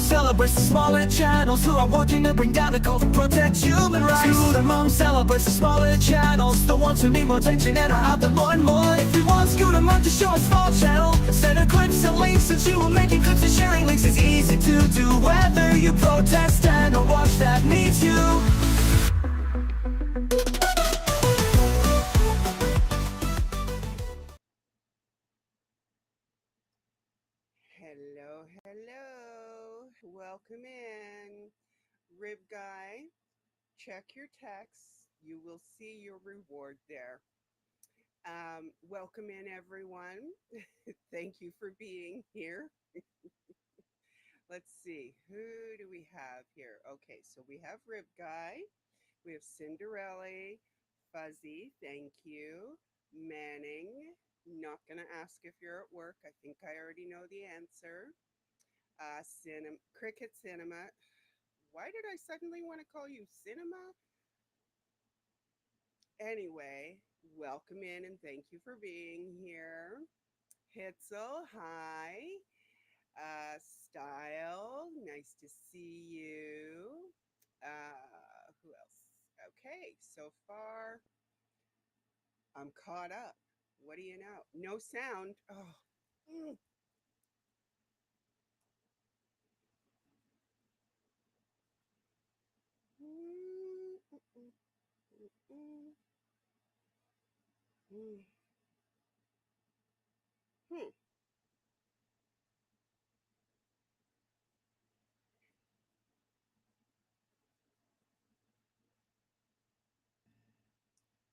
celebrates the smaller channels who are working to bring down the cult to protect human rights. Screwed and Monk celebrates the smaller channels, the ones who need more attention and are out there more and more. If you want Screwed and Monk to show a small channel, send her clips and links, since you are making clips and sharing links is easy to do. Whether you protest, stand, or watch that needs you. Hello, hello. Welcome in. Rib Guy, check your texts. You will see your reward there. Welcome in, everyone. Thank you for being here. Let's see, who do we have here? Okay, so we have Rib Guy, we have Cinderella, Fuzzy, thank you, Manning, not gonna ask if you're at work, I think I already know the answer. Cricket Cinema, why did I suddenly want to call you Cinema? Anyway, welcome in and thank you for being here. Hitzel, hi. Style, nice to see you. Who else? Okay, so far I'm caught up. What do you know? No sound. Oh.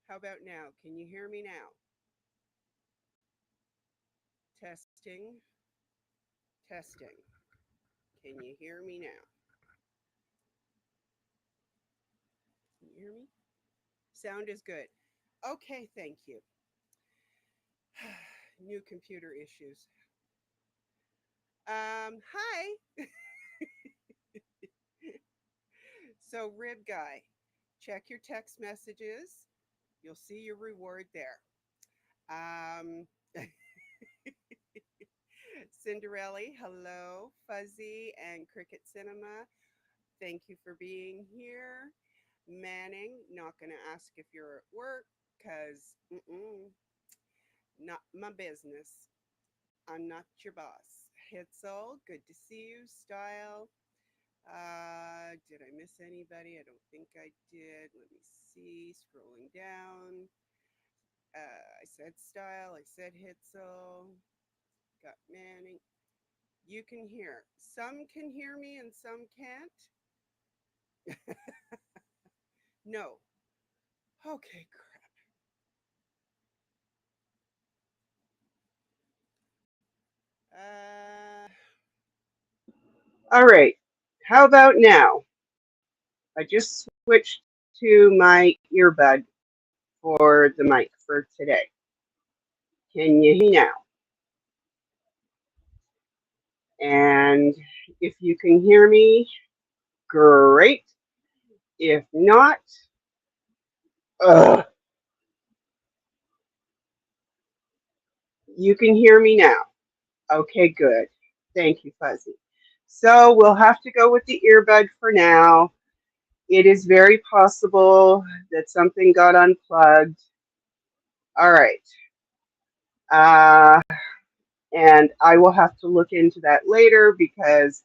How about now? Can you hear me now? Testing. Testing. Can you hear me now? Can you hear me? Sound is good. Okay, thank you. New computer issues. Hi. So, Rib Guy, check your text messages. You'll see your reward there. Cinderella, hello. Fuzzy and Cricket Cinema, thank you for being here. Manning, not going to ask if you're at work because not my business. I'm not your boss. Hitzel, good to see you. Style, did I miss anybody? I don't think I did. Let me see. Scrolling down. I said Style. I said Hitzel. Got Manning. You can hear. Some can hear me and some can't. No. Okay, crap. All right. How about now? I just switched to my earbud for the mic for today. Can you hear me now? And if you can hear me, great. If not, you can hear me now. Okay, good. Thank you, Fuzzy. So we'll have to go with the earbud for now. It is very possible that something got unplugged. All right. And I will have to look into that later because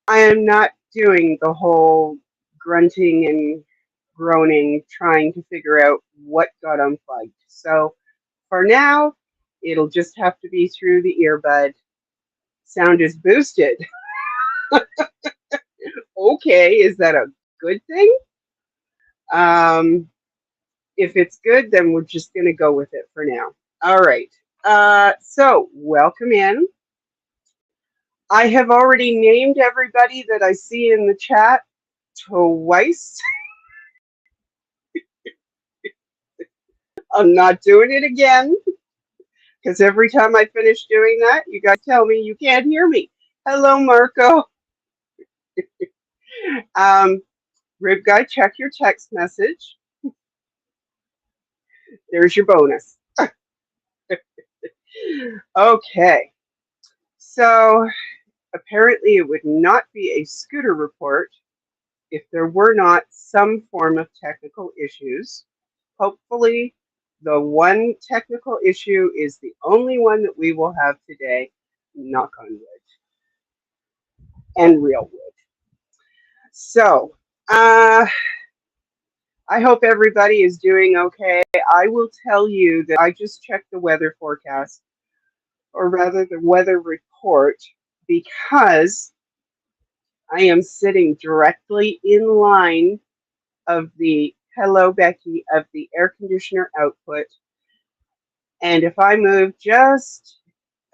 I am not doing the whole grunting and groaning trying to figure out what got unplugged. So for now, it'll just have to be through the earbud. Sound is boosted. Okay, is that a good thing? If it's good, then we're just going to go with it for now. All right. So welcome in. I have already named everybody that I see in the chat twice. I'm not doing it again because every time I finish doing that, you guys tell me you can't hear me. Hello, Marco. Rib Guy, check your text message. There's your bonus. Okay. So, apparently it would not be a scooter report if there were not some form of technical issues. Hopefully, the one technical issue is the only one that we will have today, knock on wood, and real wood. So, I hope everybody is doing okay. I will tell you that I just checked the weather forecast, or rather the weather report, because I am sitting directly in line of the, hello Becky, of the air conditioner output. And if I move just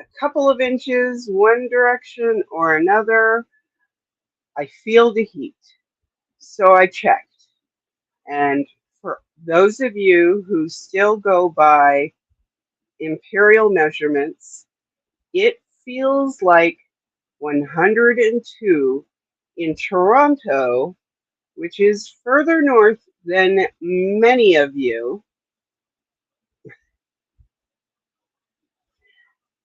a couple of inches one direction or another, I feel the heat. So I checked. And for those of you who still go by imperial measurements, it feels like 102 in Toronto, which is further north than many of you.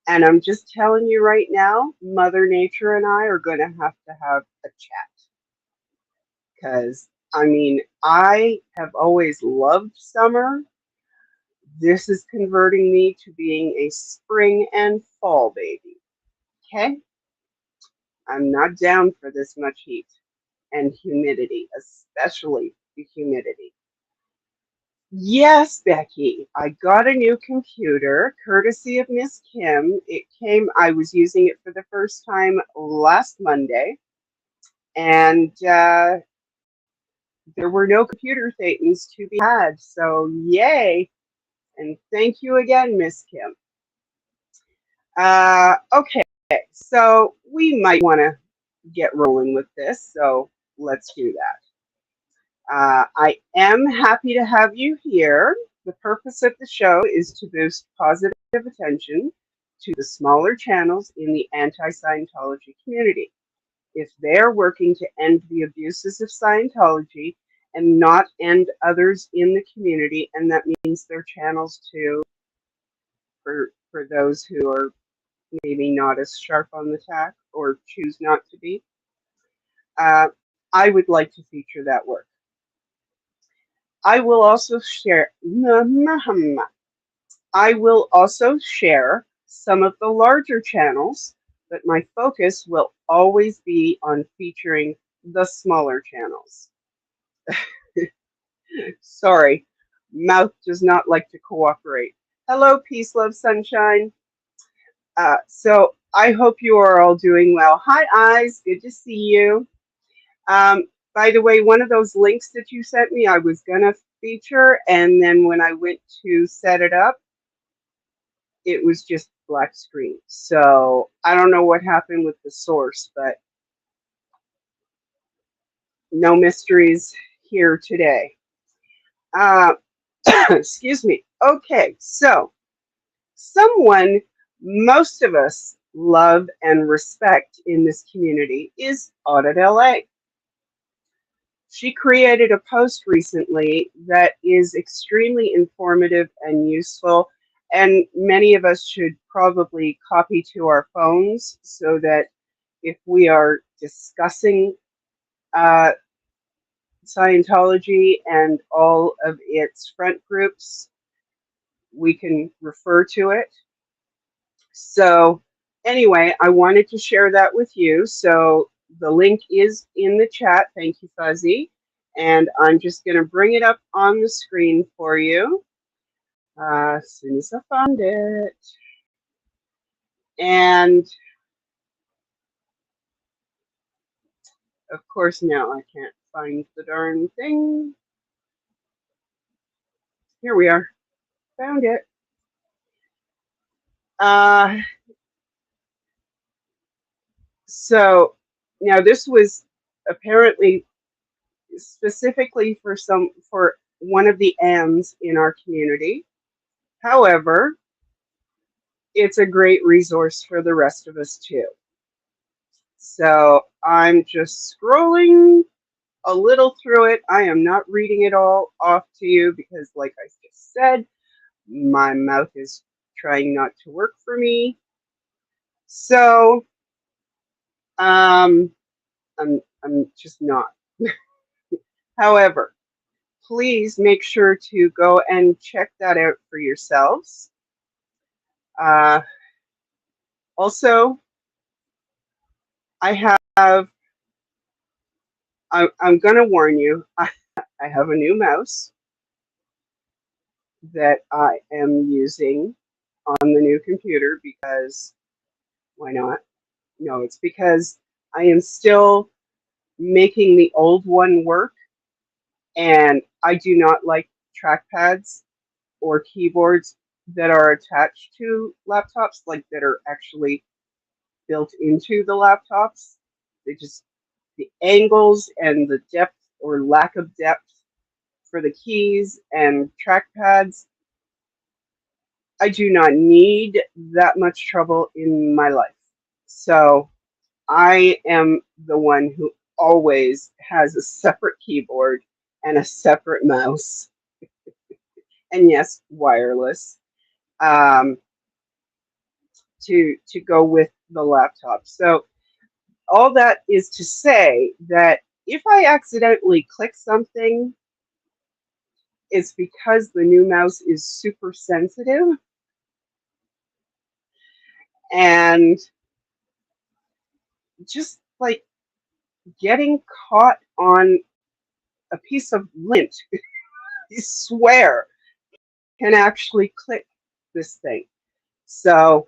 And I'm just telling you right now, Mother Nature and I are going to have a chat. Because, I mean, I have always loved summer. This is converting me to being a spring and fall baby. Okay? I'm not down for this much heat and humidity, especially the humidity. Yes, Becky, I got a new computer courtesy of Miss Kim. I was using it for the first time last Monday, and there were no computer Thetans to be had. So, yay! And thank you again, Miss Kim. Okay, so we might want to get rolling with this, so let's do that. I am happy to have you here. The purpose of the show is to boost positive attention to the smaller channels in the anti-Scientology community. If they're working to end the abuses of Scientology and not end others in the community, and that means their channels too, for those who are maybe not as sharp on the tack or choose not to be, I would like to feature that work. I will also share some of the larger channels, but my focus will always be on featuring the smaller channels. Sorry, mouth does not like to cooperate. Hello, peace, love, sunshine. So I hope you are all doing well. Hi, Eyes. Good to see you. By the way, one of those links that you sent me, I was going to feature, and then when I went to set it up, it was just black screen. So I don't know what happened with the source, but no mysteries here today. Excuse me. Okay, so someone most of us love and respect in this community is Audit LA. She created a post recently that is extremely informative and useful, and many of us should probably copy to our phones so that if we are discussing Scientology and all of its front groups, we can refer to it. So anyway, I wanted to share that with you. So the link is in the chat. Thank you, Fuzzy. And I'm just going to bring it up on the screen for you as soon as I found it. And of course, now I can't find the darn thing. Here we are. Found it. So now this was apparently specifically for one of the AMs in our community. However, it's a great resource for the rest of us too. So I'm just scrolling a little through it. I am not reading it all off to you because, like I just said, my mouth is trying not to work for me. So Um, I'm just not. However, please make sure to go and check that out for yourselves. Also, I have, I'm going to warn you, I have a new mouse that I am using on the new computer because why not? No, it's because I am still making the old one work, and I do not like trackpads or keyboards that are attached to laptops, like that are actually built into the laptops. They just, the angles and the depth or lack of depth for the keys and trackpads, I do not need that much trouble in my life. So I am the one who always has a separate keyboard and a separate mouse, and yes, wireless, um, to go with the laptop. So all that is to say that if I accidentally click something, it's because the new mouse is super sensitive, and just like getting caught on a piece of lint, I swear, can actually click this thing. So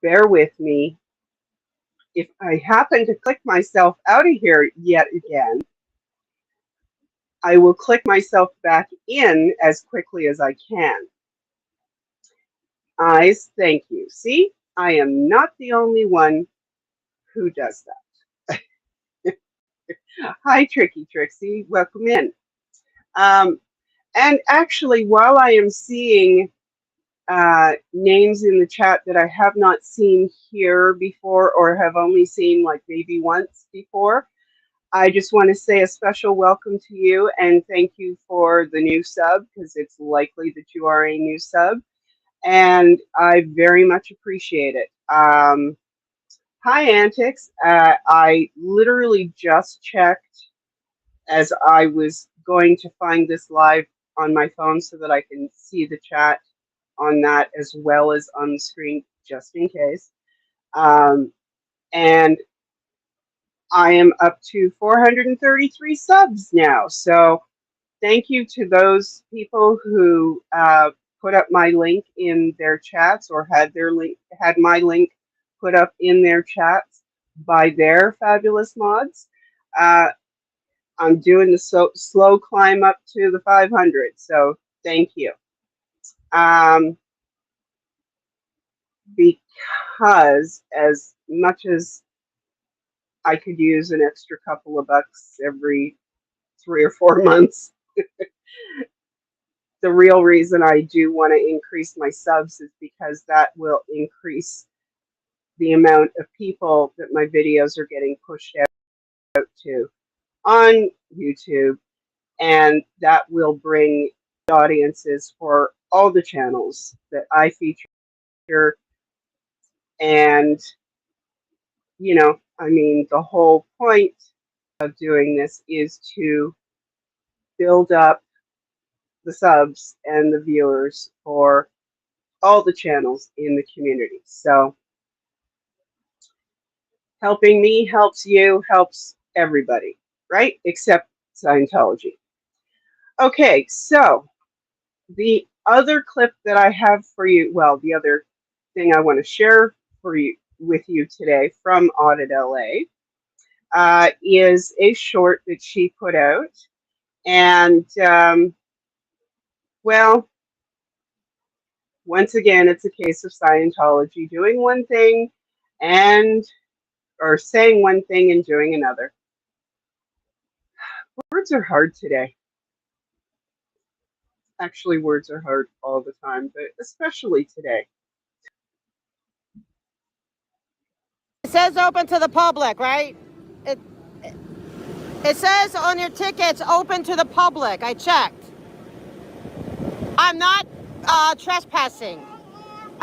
bear with me. If I happen to click myself out of here yet again, I will click myself back in as quickly as I can. Eyes, thank you. See, I am not the only one who does that. Hi, Tricky Trixie. Welcome in. Um, and actually, while I am seeing names in the chat that I have not seen here before or have only seen like maybe once before, I just want to say a special welcome to you and thank you for the new sub, because it's likely that you are a new sub, and I very much appreciate it. Hi, Antics. I literally just checked as I was going to find this live on my phone so that I can see the chat on that as well as on the screen, just in case. And I am up to 433 subs now. So thank you to those people who put up my link in their chats or had my link put up in their chats by their fabulous mods. I'm doing the slow climb up to the 500. So thank you. Because as much as I could use an extra couple of bucks every 3 or 4 months, the real reason I do want to increase my subs is because that will increase the amount of people that my videos are getting pushed out to on YouTube, and that will bring audiences for all the channels that I feature. And, you know, I mean, the whole point of doing this is to build up the subs and the viewers for all the channels in the community. So helping me helps you, helps everybody, right? Except Scientology. Okay, so the other clip that I have for you, well, the other thing I want to share for you with you today from Audit LA is a short that she put out. And, well, once again, it's a case of Scientology doing one thing or saying one thing and doing another. Words are hard today. Actually, words are hard all the time, but especially today. It says open to the public, right? It, it says on your tickets open to the public. I checked. I'm not trespassing.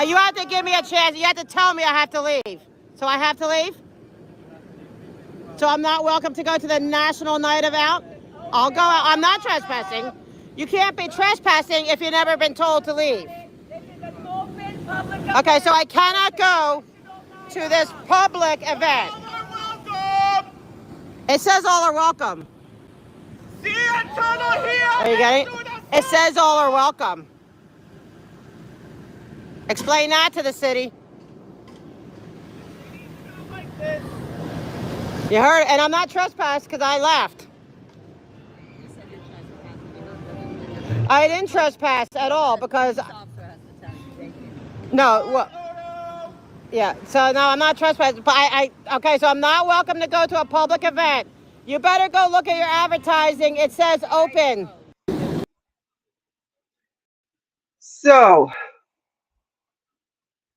You have to give me a chance. You have to tell me I have to leave. So I have to leave? So I'm not welcome to go to the National Night Out? I'll go out. I'm not trespassing. You can't be trespassing if you've never been told to leave. Okay, so I cannot go to this public event. It says all are welcome. Are you getting it? It says all are welcome. Explain that to the city. You heard, and I'm not trespassed because I left. I didn't trespass at all because. No, well, yeah. So no, I'm not trespassing. But okay. So I'm not welcome to go to a public event. You better go look at your advertising. It says open. So,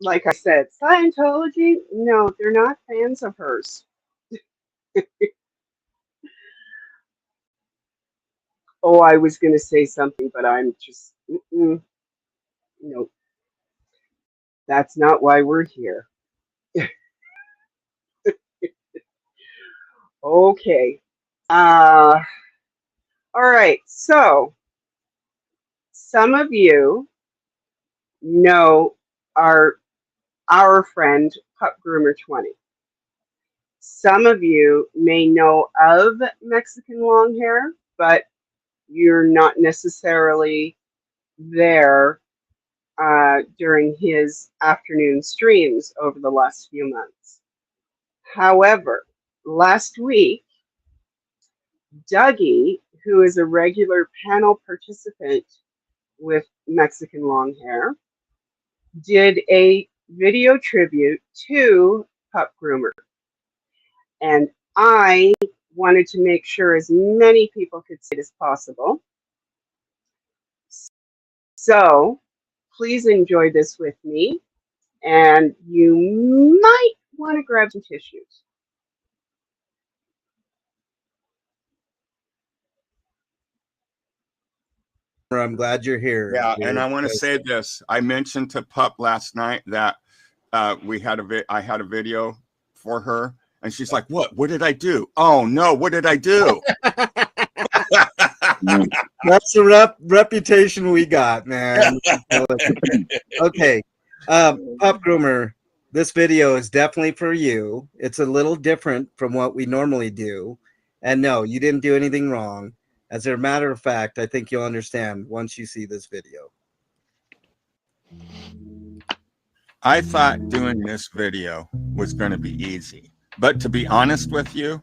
like I said, Scientology, no, they're not fans of hers. Oh, I was going to say something, but I'm just, no, that's not why we're here. Okay. All right. So, some of you know our friend Pup Groomer 20. Some of you may know of Mexican long hair, but you're not necessarily there during his afternoon streams over the last few months. However, last week, Dougie, who is a regular panel participant with Mexican long hair, did a video tribute to Pup Groomer. And I wanted to make sure as many people could see it as possible. So please enjoy this with me, and you might want to grab some tissues. I'm glad you're here. Yeah, and I want to say this. I mentioned to Pup last night that I had a video for her, and she's like, "What did I do? Oh no, what did I do?" That's the reputation we got, man. Okay, Pup Groomer, this video is definitely for you. It's a little different from what we normally do, and no, you didn't do anything wrong. As a matter of fact, I think you'll understand once you see this video. I thought doing this video was going to be easy, but to be honest with you,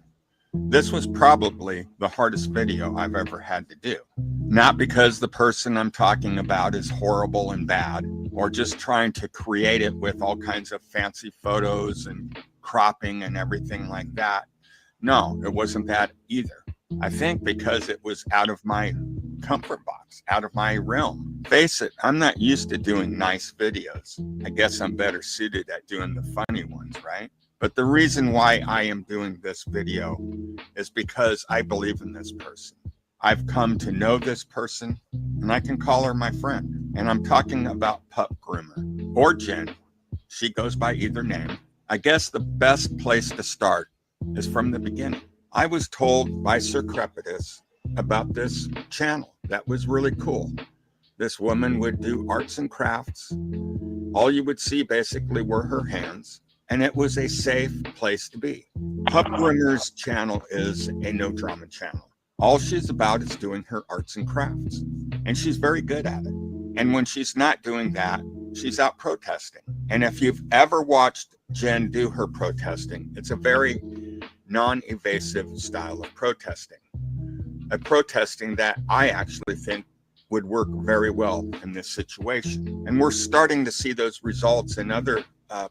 this was probably the hardest video I've ever had to do. Not because the person I'm talking about is horrible and bad, or just trying to create it with all kinds of fancy photos and cropping and everything like that. No, it wasn't that either. I think because it was out of my comfort box, out of my realm. Face it, I'm not used to doing nice videos. I guess I'm better suited at doing the funny ones, right? But the reason why I am doing this video is because I believe in this person. I've come to know this person, and I can call her my friend. And I'm talking about Pup Groomer, or Jen. She goes by either name. I guess the best place to start is from the beginning. I was told by Sir Crepitus about this channel that was really cool. This woman would do arts and crafts. All you would see basically were her hands, and it was a safe place to be. Pup Groomer's channel is a no drama channel. All she's about is doing her arts and crafts, and she's very good at it. And when she's not doing that, she's out protesting. And if you've ever watched Jen do her protesting, it's a very non-evasive style of protesting. A protesting that I actually think would work very well in this situation. And we're starting to see those results in other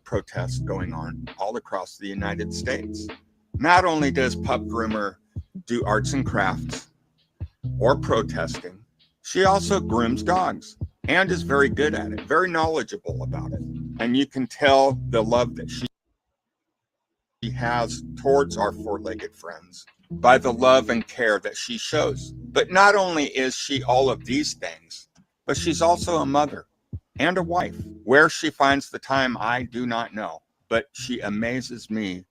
protests going on all across the United States. Not only does Pup Groomer do arts and crafts or protesting, she also grooms dogs and is very good at it, very knowledgeable about it. And you can tell the love that she has towards our four-legged friends by the love and care that she shows. But not only is she all of these things, but she's also a mother and a wife. Where she finds the time, I do not know, but she amazes me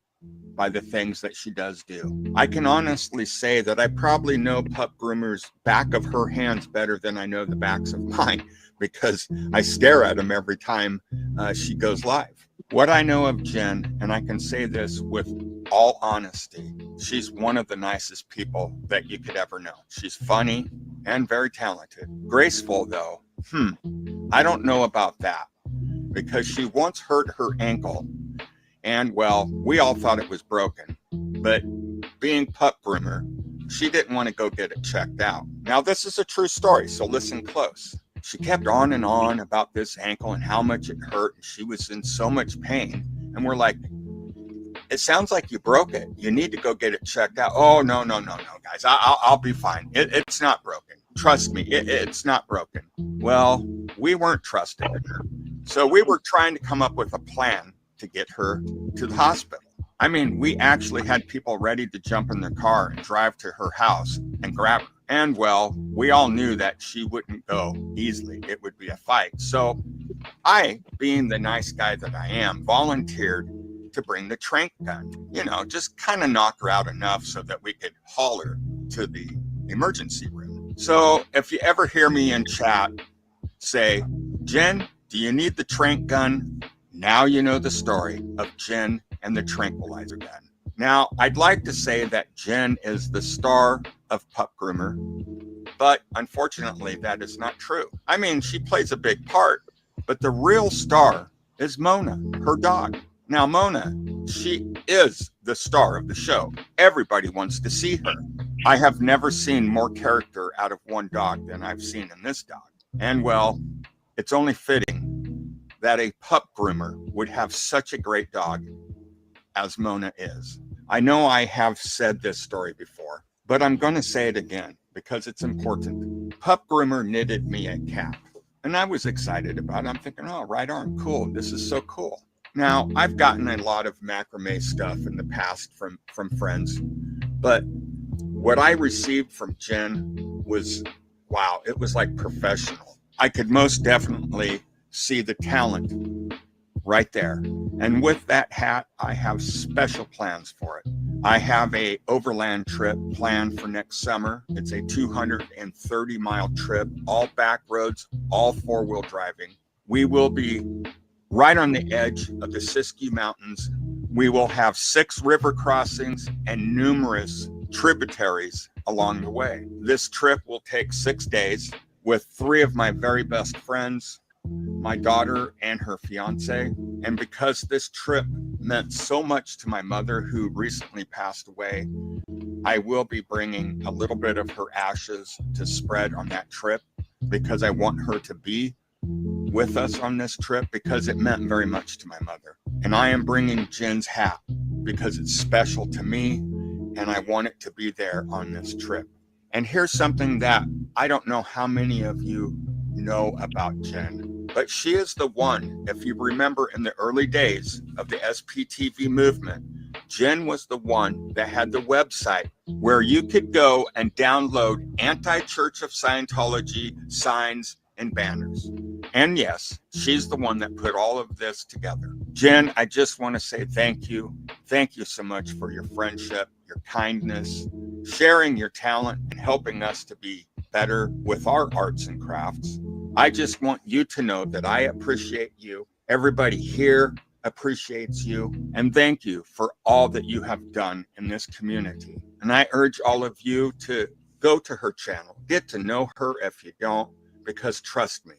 by the things that she does do. I can honestly say that I probably know Pup Groomer's back of her hands better than I know the backs of mine, because I stare at them every time she goes live. What I know of Jen, and I can say this with all honesty, she's one of the nicest people that you could ever know. She's funny and very talented. Graceful, though, I don't know about that, because she once hurt her ankle, and well, we all thought it was broken, but being Pup Groomer, she didn't want to go get it checked out. Now, this is a true story, so listen close. She kept on and on about this ankle and how much it hurt, and she was in so much pain. And we're like, it sounds like you broke it. You need to go get it checked out. Oh, no, guys. I'll be fine. It's not broken. Trust me, it's not broken. Well, we weren't trusting her. So we were trying to come up with a plan to get her to the hospital. I mean, we actually had people ready to jump in their car and drive to her house and grab her. And well, we all knew that she wouldn't go easily. It would be a fight. So I, being the nice guy that I am, volunteered to bring the trank gun, just kind of knock her out enough so that we could haul her to the emergency room. So if you ever hear me in chat say, Jen, do you need the trank gun? Now you know the story of Jen and the tranquilizer gun. Now, I'd like to say that Jen is the star of Pup Groomer, but unfortunately, that is not true. I mean, she plays a big part, but the real star is Mona, her dog. Now, Mona, she is the star of the show. Everybody wants to see her. I have never seen more character out of one dog than I've seen in this dog. And well, it's only fitting that a Pup Groomer would have such a great dog as Mona is. I know I have said this story before, but I'm going to say it again because it's important. Pup Groomer knitted me a cap, and I was excited about it. I'm thinking, oh, right on, cool. This is so cool. Now, I've gotten a lot of macrame stuff in the past from friends, but what I received from Jen was, wow, it was like professional. I could most definitely see the talent right there. And with that hat, I have special plans for it. I have a overland trip planned for next summer. It's a 230-mile trip, all back roads, all four-wheel driving. We will be right on the edge of the Siskiyou Mountains. We will have 6 river crossings and numerous tributaries along the way. This trip will take 6 days with 3 of my very best friends, my daughter and her fiance. And because this trip meant so much to my mother, who recently passed away, I will be bringing a little bit of her ashes to spread on that trip, because I want her to be with us on this trip, because it meant very much to my mother. And I am bringing Jen's hat because it's special to me, and I want it to be there on this trip. And here's something that I don't know how many of you know about Jen, but she is the one, if you remember in the early days of the SPTV movement, Jen was the one that had the website where you could go and download anti-Church of Scientology signs and banners. And yes, she's the one that put all of this together. Jen, I just want to say thank you. Thank you so much for your friendship, your kindness, sharing your talent, and helping us to be better with our arts and crafts. I just want you to know that I appreciate you. Everybody here appreciates you. And thank you for all that you have done in this community. And I urge all of you to go to her channel, get to know her if you don't, because trust me,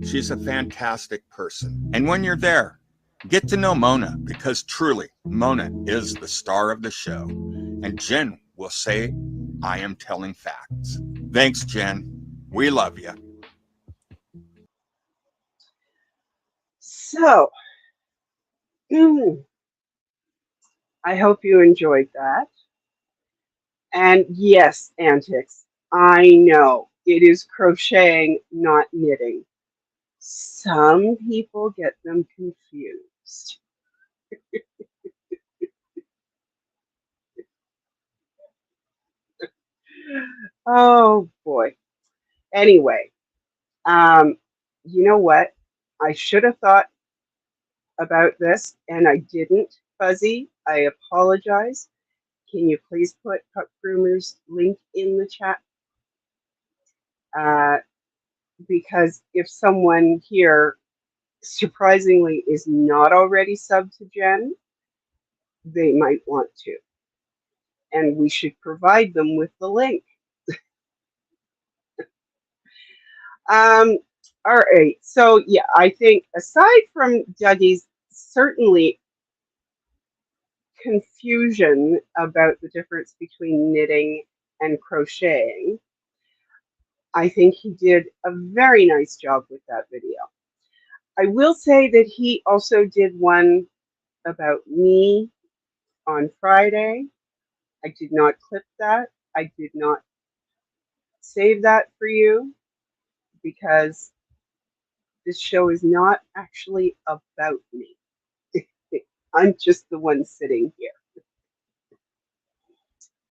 she's a fantastic person. And when you're there, get to know Mona, because truly, Mona is the star of the show. And Jen will say, I am telling facts. Thanks, Jen. We love you. So, I hope you enjoyed that. And yes, antics, I know it is crocheting, not knitting. Some people get them confused. Oh boy. Anyway, you know what? I should have thought about this and I didn't, Fuzzy. I apologize. Can you please put Pup Groomer's link in the chat? Because if someone here surprisingly is not already subbed to Jen, they might want to. And we should provide them with the link. All right. So, yeah, I think aside from Dougie's certainly confusion about the difference between knitting and crocheting, I think he did a very nice job with that video. I will say that he also did one about me on Friday. I did not clip that. I did not save that for you because this show is not actually about me. I'm just the one sitting here.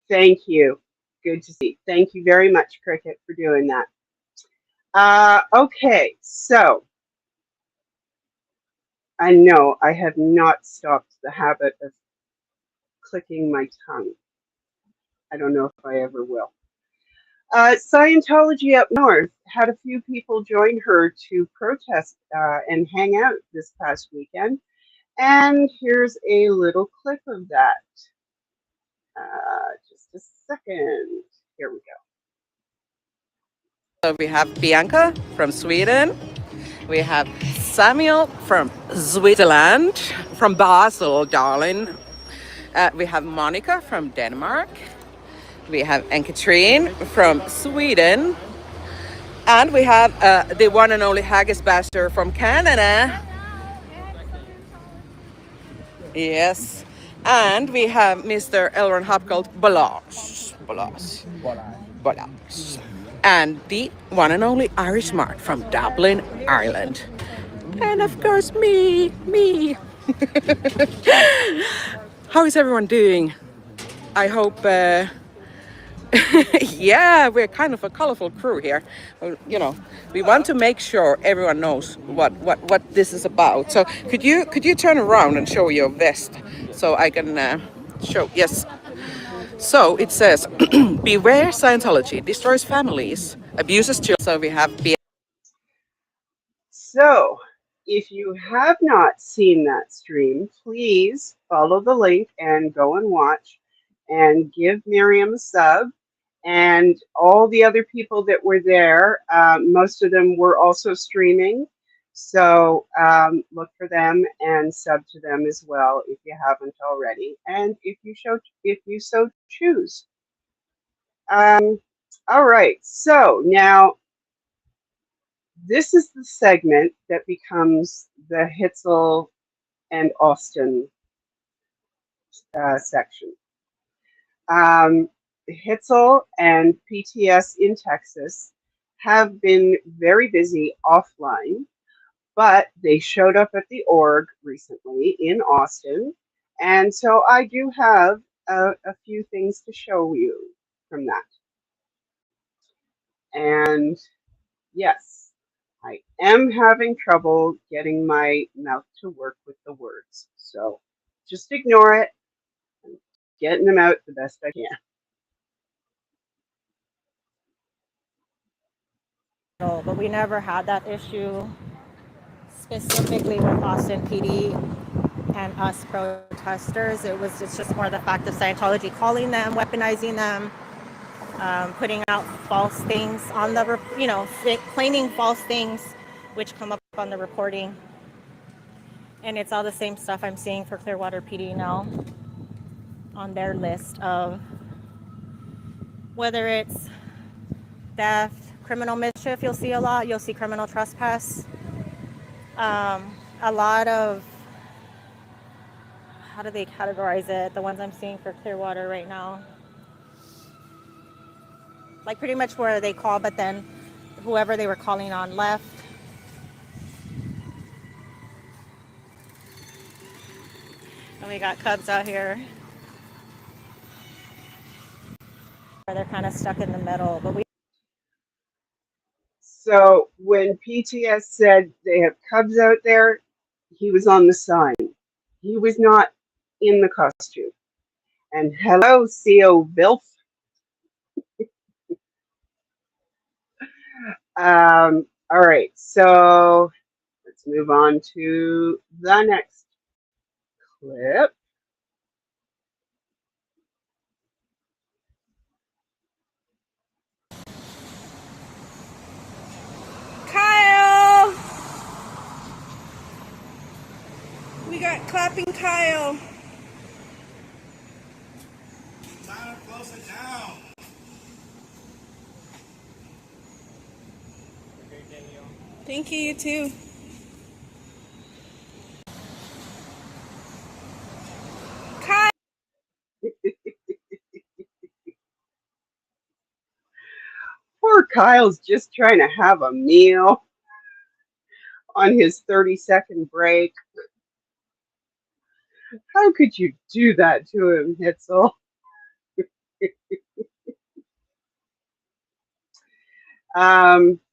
Thank you. Good to see. Thank you very much, Cricket, for doing that. Okay, so I know I have not stopped the habit of clicking my tongue. I don't know if I ever will. Scientology Up North had a few people join her to protest and hang out this past weekend. And here's a little clip of that. Just a second. Here we go. So we have Bianca from Sweden. We have Samuel from Switzerland, from Basel, darling. We have Monica from Denmark. We have Ann-Katrine from Sweden. And we have the one and only Haggis Bastard from Canada. Yes. And we have Mr. Elron Hopgold Balazs. And the one and only Irish Mark from Dublin, Ireland. And of course, me. How is everyone doing? I hope, yeah, we're kind of a colorful crew here. You know, we want to make sure everyone knows what this is about. So could you turn around and show your vest so I can show? Yes. So it says, beware Scientology destroys families, abuses children. So we have So, if you have not seen that stream, please follow the link and go and watch and give Miriam a sub. And all the other people that were there, most of them were also streaming. So look for them and sub to them as well if you haven't already, and if you so choose. All right. So now this is the segment that becomes the Hitzel and Austin section. Hitzel and PTS in Texas have been very busy offline, but they showed up at the org recently in Austin. And so I do have a few things to show you from that. And yes, I am having trouble getting my mouth to work with the words. So just ignore it. I'm getting them out the best I can. But we never had that issue specifically with Austin PD and us protesters. It's just more the fact of Scientology calling them, weaponizing them, putting out false things on the, claiming false things which come up on the reporting. And it's all the same stuff I'm seeing for Clearwater PD now on their list of whether it's theft, criminal mischief, you'll see a lot. You'll see criminal trespass. A lot of, how do they categorize it? The ones I'm seeing for Clearwater right now. Like pretty much where they call, but then whoever they were calling on left. And we got Cubs out here. They're kind of stuck in the middle, but we. So when PTS said they have Cubs out there, he was on the sign. He was not in the costume. And hello, COBilf. All right, so let's move on to the next clip. Kyle! We got clapping Kyle. Tyler, close it down. Thank you, you too. Kyle! Poor Kyle's just trying to have a meal on his 30-second break. How could you do that to him, Hitzel?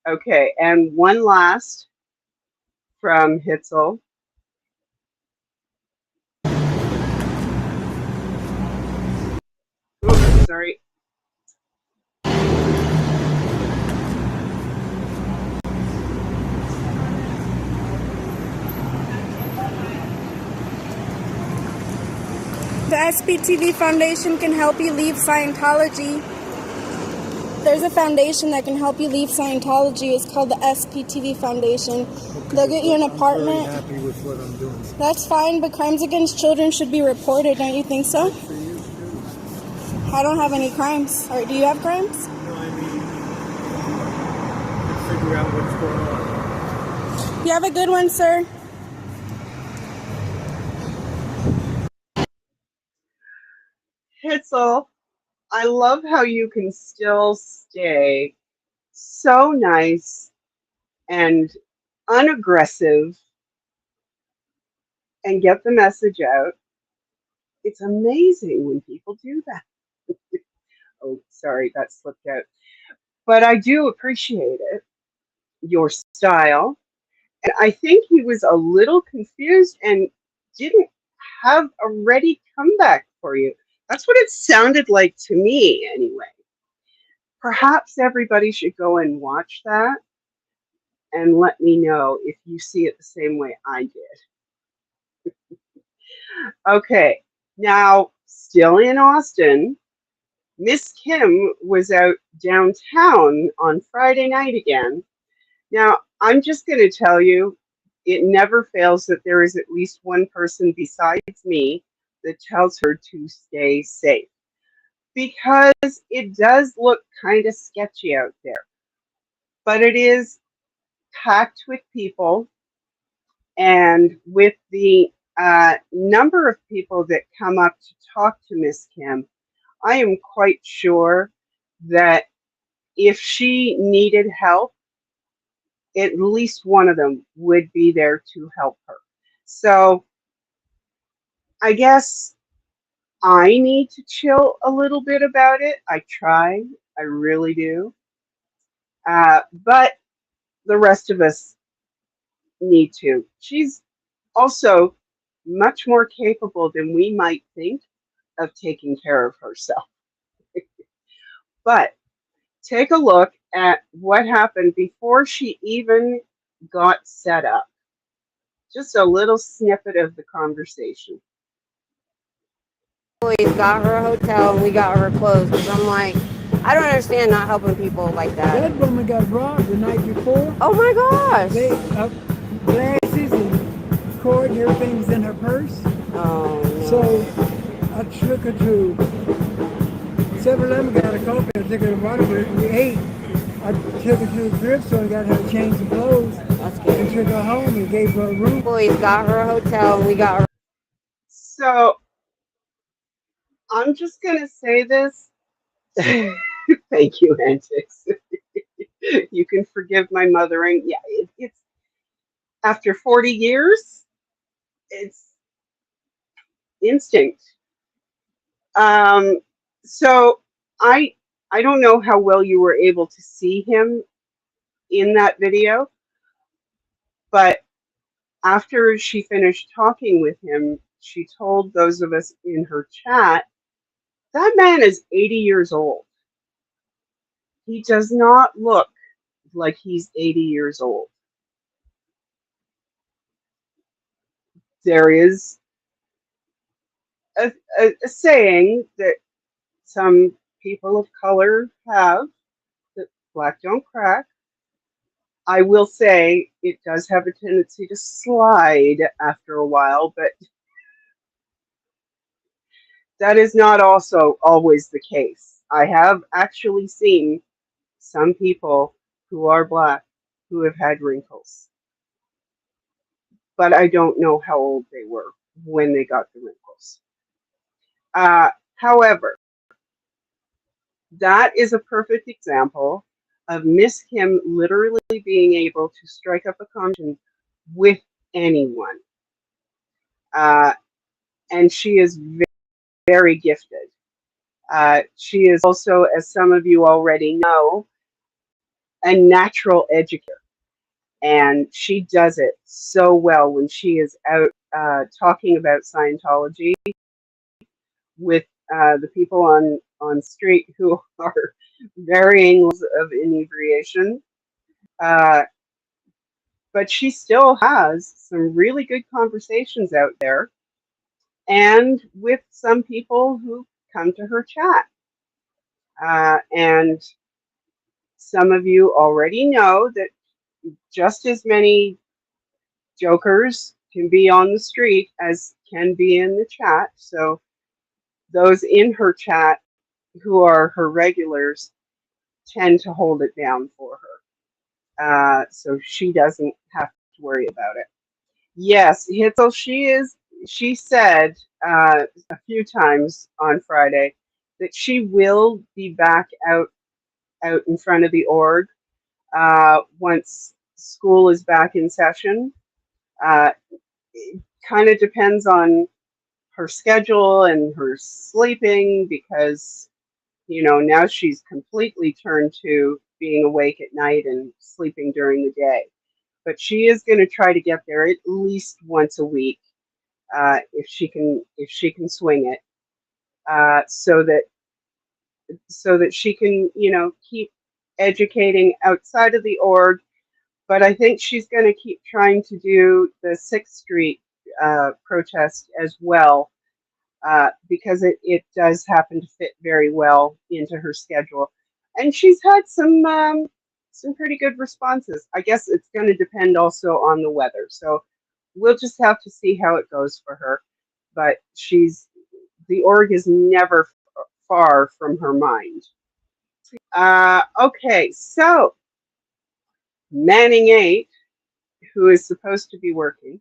Okay, and one last from Hitzel. Oops, sorry. The SPTV Foundation can help you leave Scientology. There's a foundation that can help you leave Scientology. It's called the SPTV Foundation. Okay, they'll get you an apartment. I'm very happy with what I'm doing. That's fine, but crimes against children should be reported, don't you think so? For you to do. I don't have any crimes. Or do you have crimes? No, I mean, to figure out what's going on. You have a good one, sir. Hitzel, I love how you can still stay so nice and unaggressive and get the message out. It's amazing when people do that. Oh, sorry, that slipped out. But I do appreciate it, your style. And I think he was a little confused and didn't have a ready comeback for you. That's what it sounded like to me, anyway. Perhaps everybody should go and watch that and let me know if you see it the same way I did. Okay, now, still in Austin, Miss Kim was out downtown on Friday night again. Now, I'm just going to tell you, it never fails that there is at least one person besides me that tells her to stay safe, because it does look kind of sketchy out there. But it is packed with people, and with the number of people that come up to talk to Miss Kim, I am quite sure that if she needed help, at least one of them would be there to help her. So I guess I need to chill a little bit about it. I try, I really do. But the rest of us need to. She's also much more capable than we might think of taking care of herself. But take a look at what happened before she even got set up. Just a little snippet of the conversation. Employees got her a hotel and we got her clothes, because I'm like, I don't understand not helping people like that. That woman got robbed the night before. Oh my gosh! They glasses and cord and everything was in her purse. Oh no. So I took her to 7-Eleven, got a coffee, I took her to Waterbury, we ate. I took her to the thrift store and got her to change some clothes. That's good. And took her home and gave her a room. Employees got her a hotel and we got her. So I'm just going to say this. Thank you, Antics. You can forgive my mothering. Yeah, it's after 40 years, it's instinct. So I don't know how well you were able to see him in that video, but after she finished talking with him, she told those of us in her chat, that man is 80 years old. He does not look like he's 80 years old. There is a saying that some people of color have, that black don't crack. I will say it does have a tendency to slide after a while, but that is not also always the case. I have actually seen some people who are black who have had wrinkles, but I don't know how old they were when they got the wrinkles. However, that is a perfect example of Miss Kim literally being able to strike up a conversation with anyone. And she is very, very gifted. She is also, as some of you already know, a natural educator. And she does it so well when she is out talking about Scientology with the people on street who are varying levels of inebriation. But she still has some really good conversations out there, and with some people who come to her chat. And some of you already know that just as many jokers can be on the street as can be in the chat. So those in her chat who are her regulars tend to hold it down for her. So she doesn't have to worry about it. Yes, Hitzel, she said a few times on Friday that she will be back out in front of the org once school is back in session. It kind of depends on her schedule and her sleeping, because now she's completely turned to being awake at night and sleeping during the day. But she is going to try to get there at least once a week, if she can swing it, so that she can keep educating outside of the org. But I think she's going to keep trying to do the 6th Street protest as well, because it does happen to fit very well into her schedule. And she's had some pretty good responses. I guess it's going to depend also on the weather. So we'll just have to see how it goes for her. But the org is never far from her mind. Okay, so Manning 8, who is supposed to be working,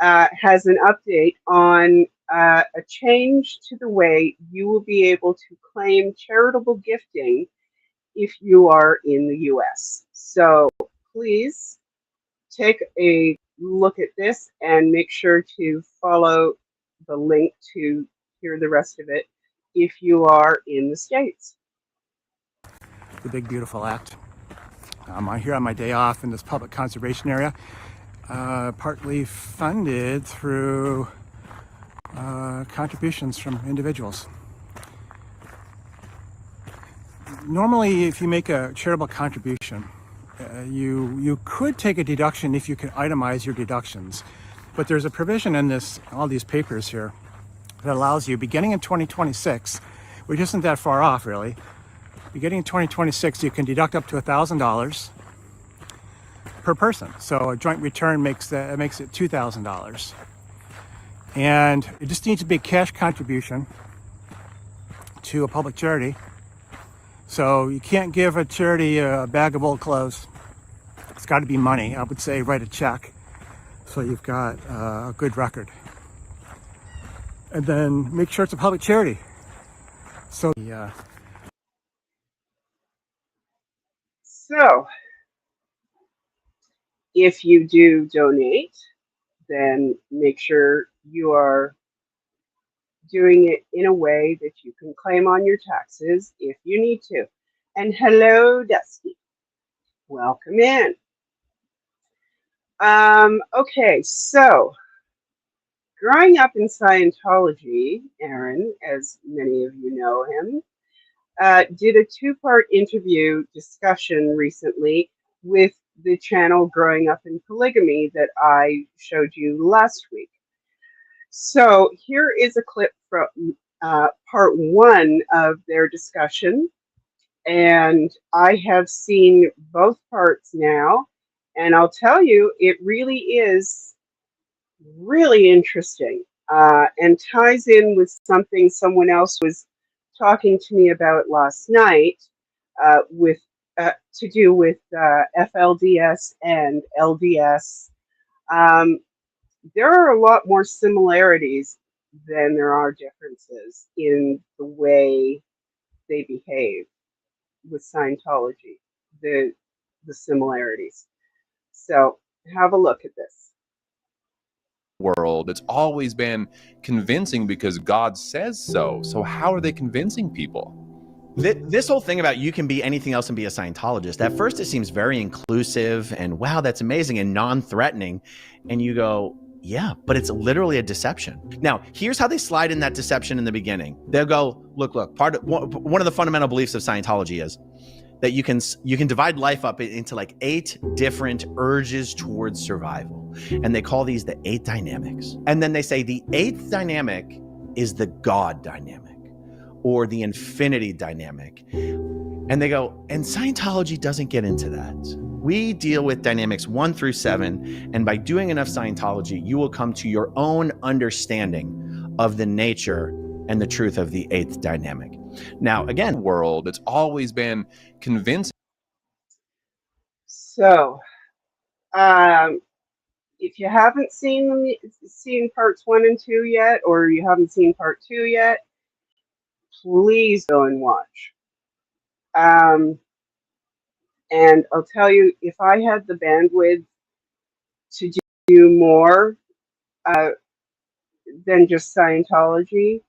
has an update on a change to the way you will be able to claim charitable gifting if you are in the US. So please take a look at this and make sure to follow the link to hear the rest of it if you are in the States. The Big Beautiful Act. I'm here on my day off in this public conservation area, partly funded through contributions from individuals. Normally, if you make a charitable contribution, you could take a deduction if you can itemize your deductions. But there's a provision in all these papers here that allows you, beginning in 2026, which isn't that far off really, beginning in 2026, you can deduct up to $1,000 per person. So a joint return makes it $2,000. And it just needs to be a cash contribution to a public charity. So you can't give a charity a bag of old clothes. It's got to be money. I would say write a check so you've got a good record. And then make sure it's a public charity. So So if you do donate, then make sure you are doing it in a way that you can claim on your taxes if you need to. And hello, Dusty. Welcome in. Okay, so growing up in Scientology, Aaron, as many of you know him, did a two-part interview discussion recently with the channel Growing Up in Polygamy that I showed you last week. So here is a clip from part one of their discussion. And I have seen both parts now. And I'll tell you, it really is really interesting and ties in with something someone else was talking to me about last night with to do with FLDS and LDS. There are a lot more similarities than there are differences in the way they behave with Scientology, the similarities. So have a look at this. World, it's always been convincing because God says so. So how are they convincing people? This whole thing about you can be anything else and be a Scientologist, at first it seems very inclusive and wow, that's amazing and non-threatening. And you go, yeah, but it's literally a deception. Now, here's how they slide in that deception in the beginning. They'll go, look, one of the fundamental beliefs of Scientology is that you can divide life up into like 8 different urges towards survival. And they call these the 8 dynamics. And then they say the 8th dynamic is the God dynamic or the infinity dynamic. And they go, and Scientology doesn't get into that. We deal with dynamics 1 through 7. And by doing enough Scientology, you will come to your own understanding of the nature and the truth of the 8th dynamic. Now, again, World, it's always been convincing. So, if you haven't seen parts 1 and 2 yet, or you haven't seen part 2 yet, please go and watch. And I'll tell you, if I had the bandwidth to do more than just Scientology,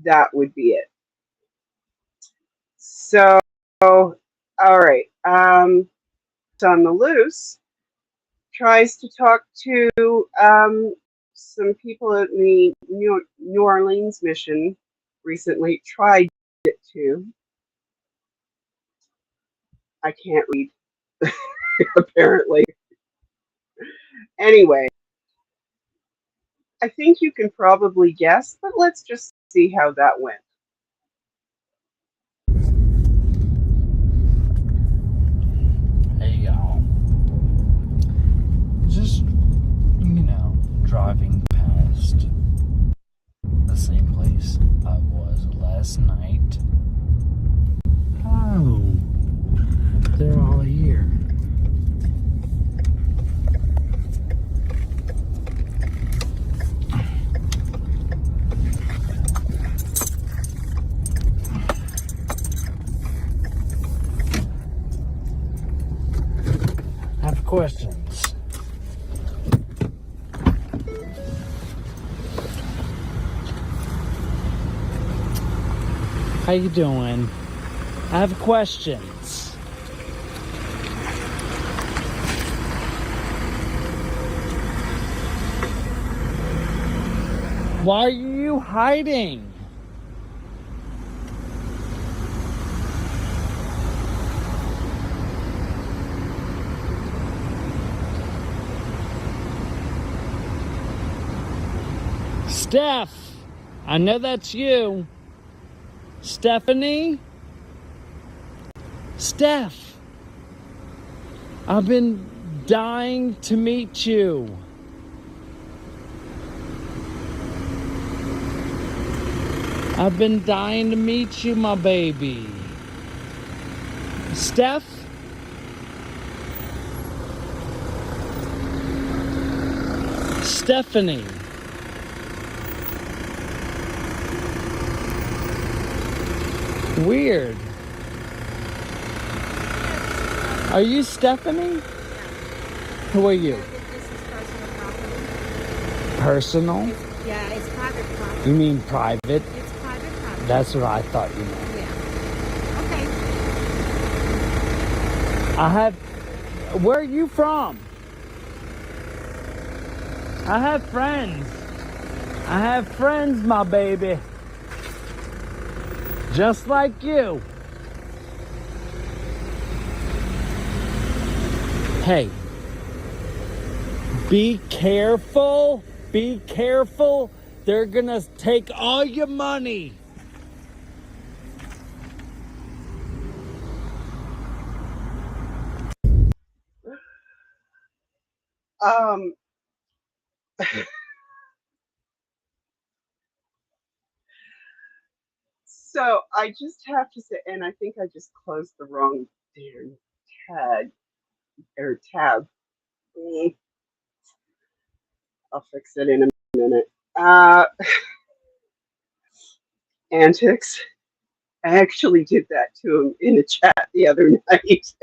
that would be it. So, all right. On the Loose tries to talk to some people at the New Orleans mission recently. Tried it too. I can't read, apparently. Anyway, I think you can probably guess, but let's just see how that went. Hey y'all. Just, driving past the same place I was last night. Oh, they're all here. I have questions. How you doing? I have questions. Why are you hiding? Steph, I know that's you. Stephanie? Steph, I've been dying to meet you. I've been dying to meet you, my baby. Steph? Stephanie. Weird. Are you Stephanie? Who are you? This is personal property. Personal? Yeah, it's private property. You mean private? It's private property. That's what I thought you meant. Yeah. Okay. I have... Where are you from? I have friends. I have friends, my baby. Just like you. Hey, be careful. Be careful. They're gonna take all your money. Um, so I just have to say, and I think I just closed the wrong damn tag or tab. Mm, I'll fix it in a minute. Antics. I actually did that to him in a chat the other night.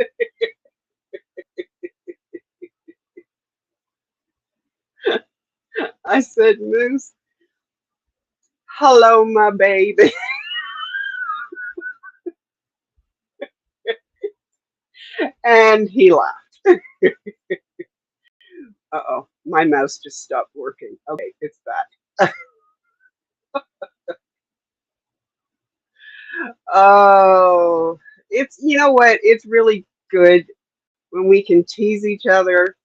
I said, Moose, hello, my baby. And he laughed. Uh-oh, my mouse just stopped working. Okay, it's back. Oh, it's, you know what? It's really good when we can tease each other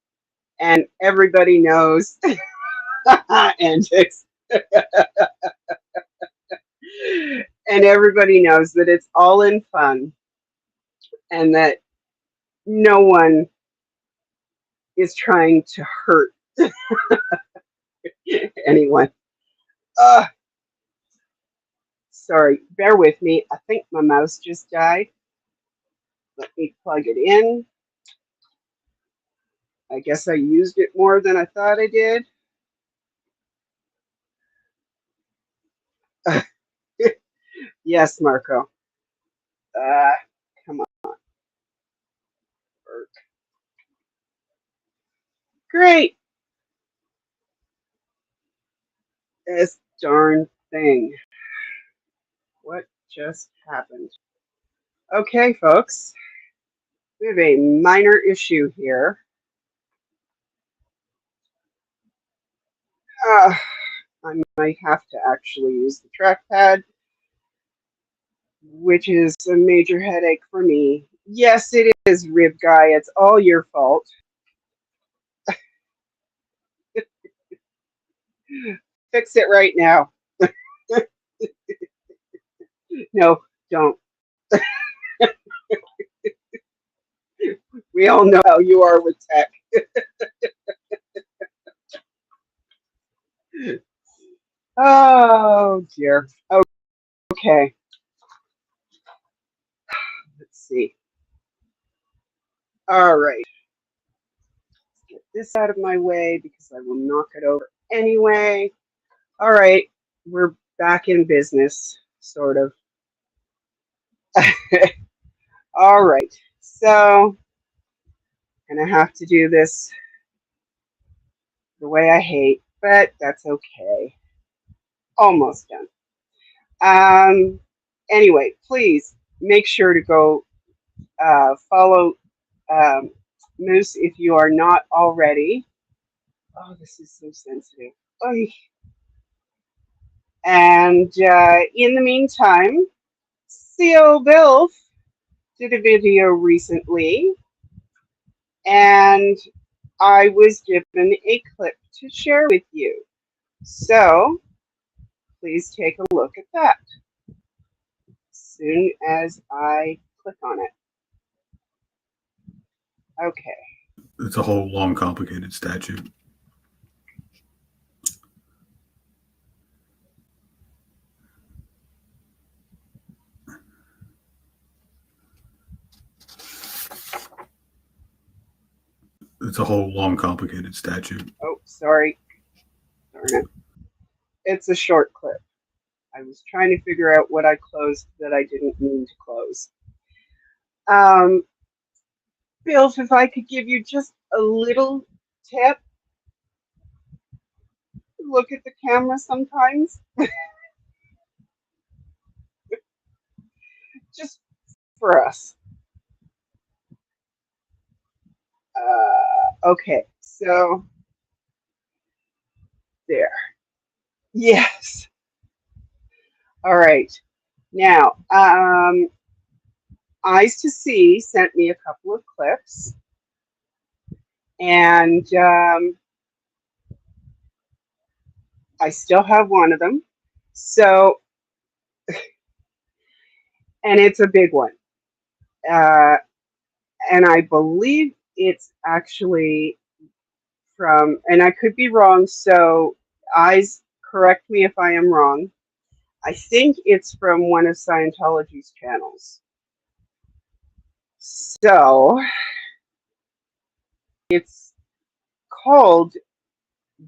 and everybody knows antics. And everybody knows that it's all in fun and that no one is trying to hurt anyone. Sorry, bear with me. I think my mouse just died. Let me plug it in. I guess I used it more than I thought I did. Yes, Marco. Come on. Work. Great. This darn thing. What just happened? Okay, folks. We have a minor issue here. I might have to actually use the trackpad, which is a major headache for me. Yes, it is, Rib Guy. It's all your fault. Fix it right now. No, don't. We all know how you are with tech. Oh, dear. Okay. Let's see. All right. Get this out of my way because I will knock it over anyway. All right. We're back in business, sort of. All right. So, I'm going to have to do this the way I hate, but that's okay. Almost done. Anyway, please make sure to go follow Moose if you are not already. Oh, this is so sensitive. Oy. And in the meantime, COBilf did a video recently, and I was given a clip to share with you. So please take a look at that as soon as I click on it. Okay. It's a whole long, complicated statute. It's a whole long, complicated statute. Oh, sorry. Darn it. It's a short clip. I was trying to figure out what I closed that I didn't mean to close. Bilf, if I could give you just a little tip, look at the camera sometimes. Just for us. Okay, so There. Yes. All right. Now, Eyes to See sent me a couple of clips, and I still have one of them. So, and it's a big one. And I believe it's actually from, and I could be wrong, so Eyes, correct me if I am wrong. I think it's from one of Scientology's channels. So it's called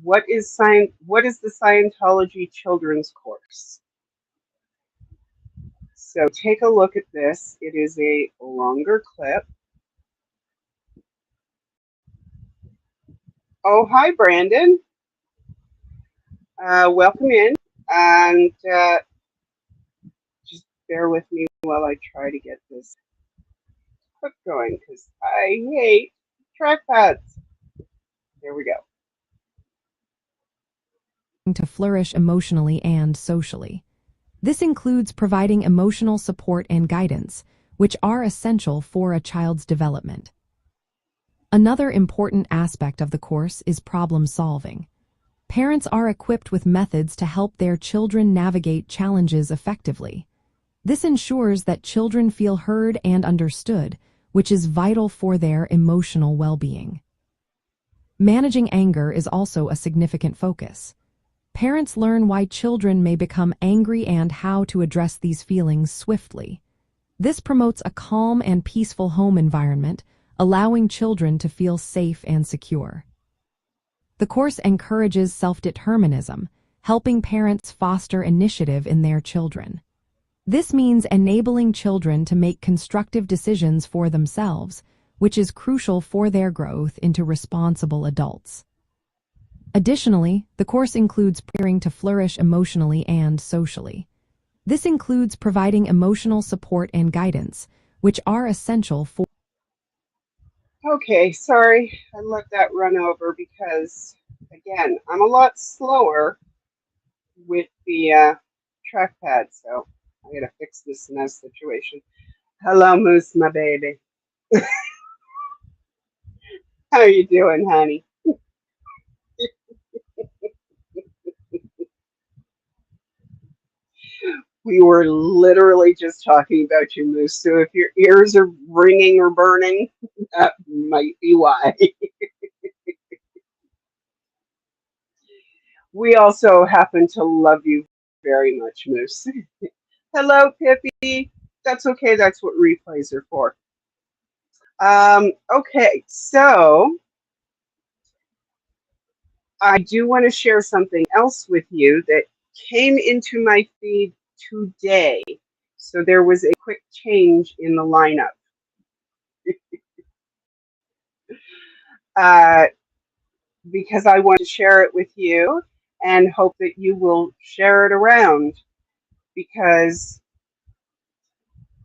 What is the Scientology Children's Course? So take a look at this. It is a longer clip. Oh, hi, Brandon. Welcome in. And just bear with me while I try to get this clip going, because I hate trackpads. There we go. To flourish emotionally and socially. This includes providing emotional support and guidance, which are essential for a child's development. Another important aspect of the course is problem solving. Parents are equipped with methods to help their children navigate challenges effectively. This ensures that children feel heard and understood, which is vital for their emotional well-being. Managing anger is also a significant focus. Parents learn why children may become angry and how to address these feelings swiftly. This promotes a calm and peaceful home environment, allowing children to feel safe and secure. The course encourages self-determinism, helping parents foster initiative in their children. This means enabling children to make constructive decisions for themselves, which is crucial for their growth into responsible adults. Additionally, the course includes preparing to flourish emotionally and socially. This includes providing emotional support and guidance, which are essential for... Okay, sorry, I let that run over because, again, I'm a lot slower with the trackpad, so I gotta fix this in this situation. Hello, Moose, my baby. How you doing, honey? We were literally just talking about you, Moose. So if your ears are ringing or burning, that might be why. We also happen to love you very much, Moose. Hello, Pippi. That's okay. That's what replays are for. Okay, so I do want to share something else with you that came into my feed today. So there was a quick change in the lineup. Because I want to share it with you and hope that you will share it around, because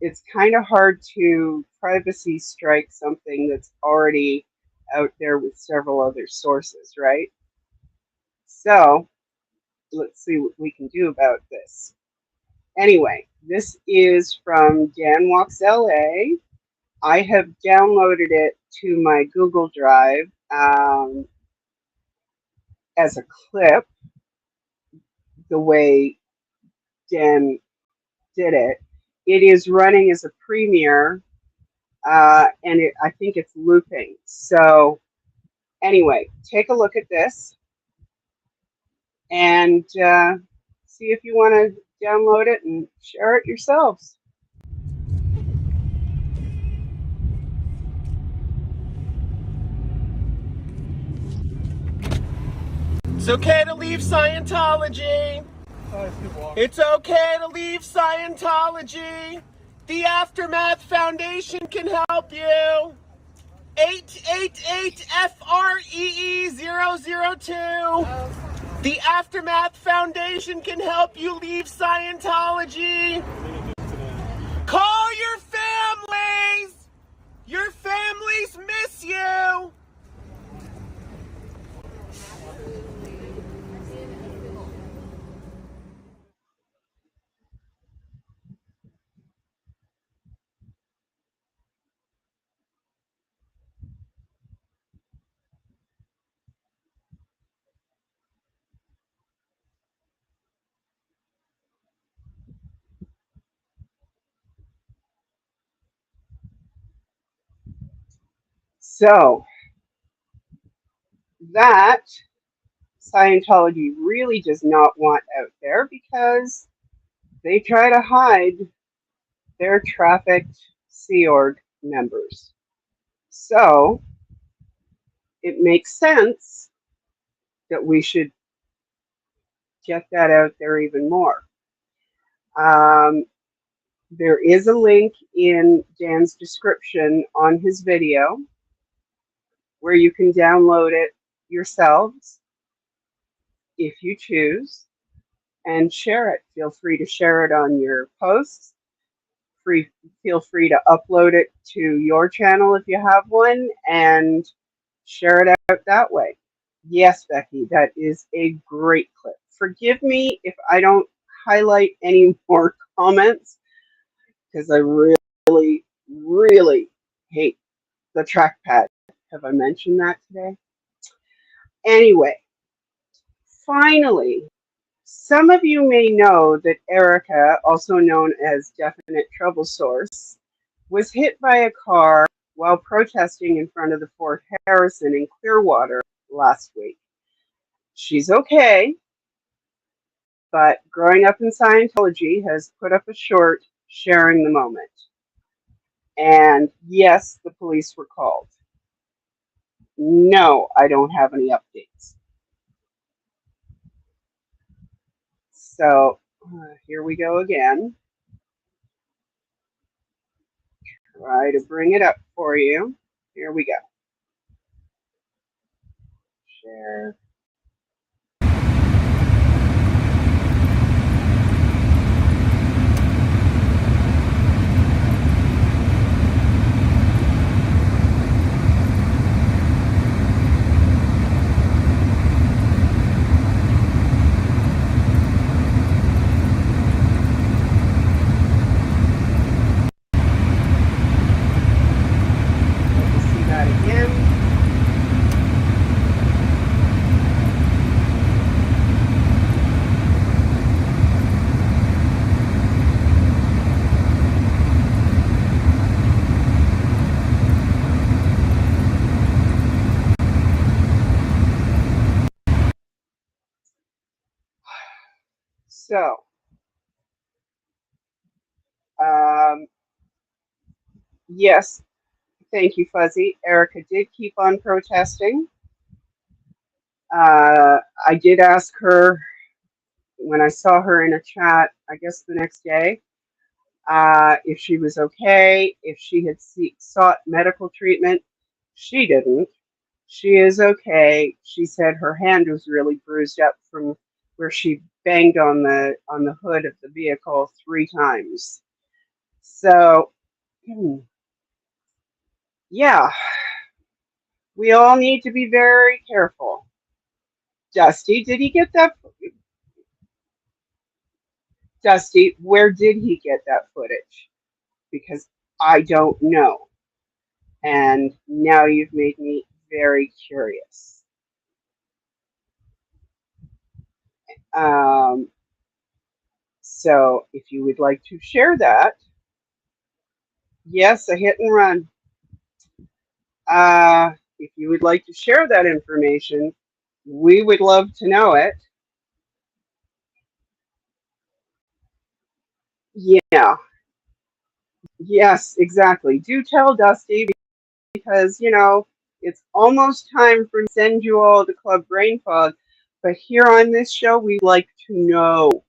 it's kind of hard to privacy strike something that's already out there with several other sources, right? So let's see what we can do about this. Anyway, this is from Dan Walks LA. I have downloaded it to my Google Drive as a clip, the way Dan did it. It is running as a premiere, and I think it's looping. So anyway, take a look at this and see if you want to download it and share it yourselves. It's okay to leave Scientology. It's okay to leave Scientology. The Aftermath Foundation can help you. 888-FREE-002. The Aftermath Foundation can help you leave Scientology. Call your families. Your families miss you. So that Scientology really does not want out there because they try to hide their trafficked Sea Org members. So it makes sense that we should get that out there even more. There is a link in Dan's description on his video where you can download it yourselves if you choose and share it. Feel free to share it on your posts. Feel free to upload it to your channel if you have one and share it out that way. Yes, Becky, that is a great clip. Forgive me if I don't highlight any more comments because I really, really hate the trackpad. Have I mentioned that today? Anyway, finally, some of you may know that Erica, also known as Definite Trouble Source, was hit by a car while protesting in front of the Fort Harrison in Clearwater last week. She's okay, but growing up in Scientology has put up a short sharing the moment. And yes, the police were called. No, I don't have any updates. So here we go again. Try to bring it up for you. Here we go. Share. Let's see that again. So, yes, thank you, Fuzzy. Erica did keep on protesting. I did ask her when I saw her in a chat, I guess the next day, if she was okay, if she had sought medical treatment. She didn't. She is okay. She said her hand was really bruised up from where she banged on the hood of the vehicle 3 times. So, yeah, we all need to be very careful. Dusty, did he get that? Dusty, where did he get that footage? Because I don't know. And now you've made me very curious. So if you would like to share that, yes, a hit and run. If you would like to share that information, we would love to know it. Yeah. Yes, exactly. Do tell Dusty because, you know, it's almost time for me to send you all to Club Brain Fog. But here on this show, we'd like to know.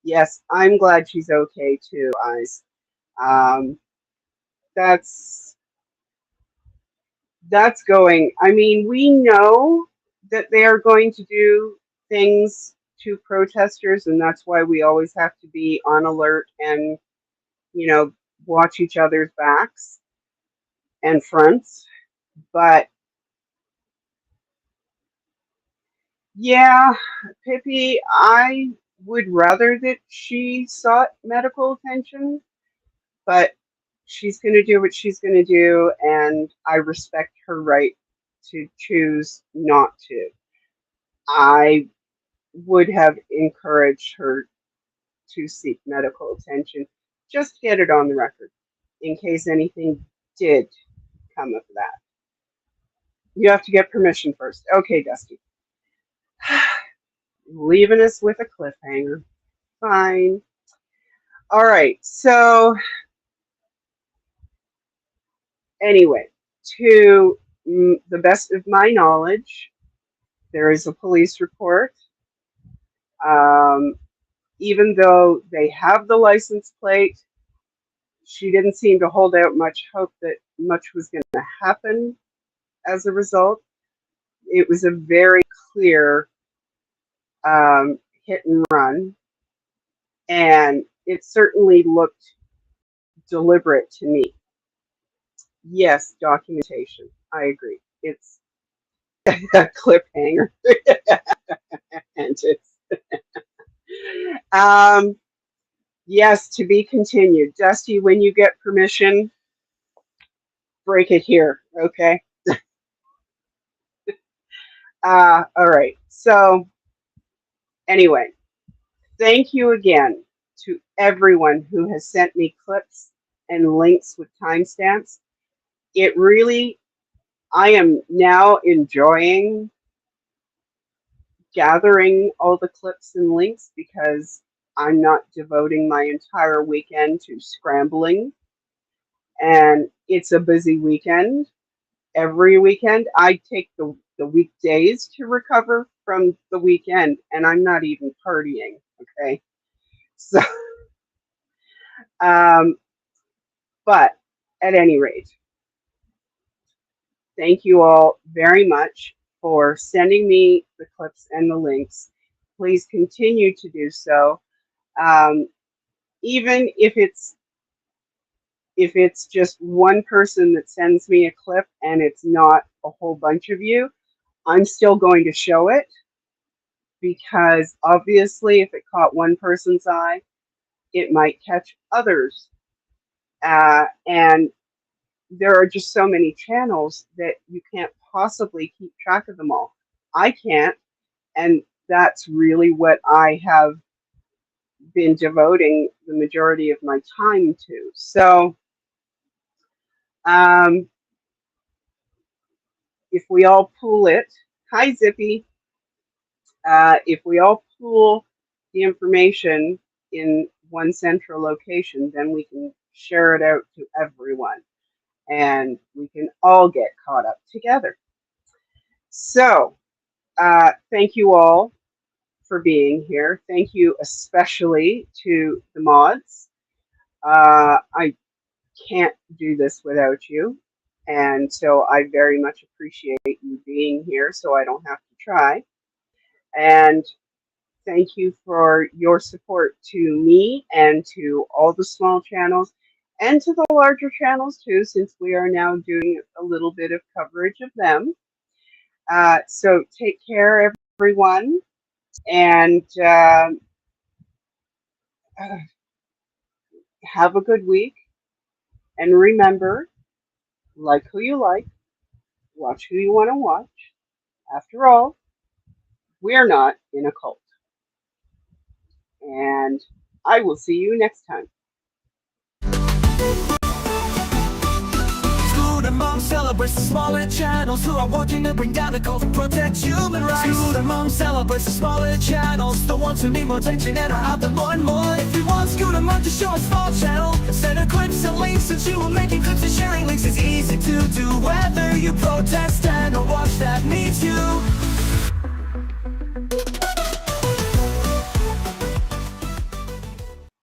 Yes, I'm glad she's okay too, guys. That's going. I mean, we know that they are going to do things to protesters, and that's why we always have to be on alert and, you know, watch each other's backs and fronts. But yeah, Pippi, I would rather that she sought medical attention, but she's going to do what she's going to do, and I respect her right to choose not to. I would have encouraged her to seek medical attention. Just get it on the record in case anything did come of that. You have to get permission first. Okay, Dusty. Leaving us with a cliffhanger. Fine. All right. So anyway, to the best of my knowledge, there is a police report. Even though they have the license plate, she didn't seem to hold out much hope that much was going to happen as a result. It was a very clear hit and run, and it certainly looked deliberate to me. Yes, documentation. I agree. It's a cliffhanger. And it's yes, to be continued. Dusty, when you get permission, break it here, okay? All right. So anyway, thank you again to everyone who has sent me clips and links with timestamps. It really, I am now enjoying gathering all the clips and links because I'm not devoting my entire weekend to scrambling. And it's a busy weekend. Every weekend, I take the weekdays to recover from the weekend, and I'm not even partying, okay? So, but at any rate, thank you all very much for sending me the clips and the links. Please continue to do so. Even if it's just one person that sends me a clip and it's not a whole bunch of you, I'm still going to show it because obviously if it caught one person's eye, it might catch others. And there are just so many channels that you can't possibly keep track of them all. I can't, and that's really what I have been devoting the majority of my time to. So if we all pool it, hi Zippy, if we all pool the information in one central location, then we can share it out to everyone and we can all get caught up together. So thank you all for being here. Thank you especially to the mods. I can't do this without you. And so I very much appreciate you being here so I don't have to try. And thank you for your support to me and to all the small channels and to the larger channels too, since we are now doing a little bit of coverage of them. So take care, everyone. And have a good week. And remember, like who you like, watch who you want to watch. After all, we're not in a cult. And I will see you next time. Screwed among celebrates the smaller channels who are working to bring down the cult to protect human rights. Screwed among celebrates the smaller channels, the ones who need more attention and are out there more and more. If you want Screwed among to show a small channel, send her clips and links since you were making clips and sharing links is easy to do whether you protest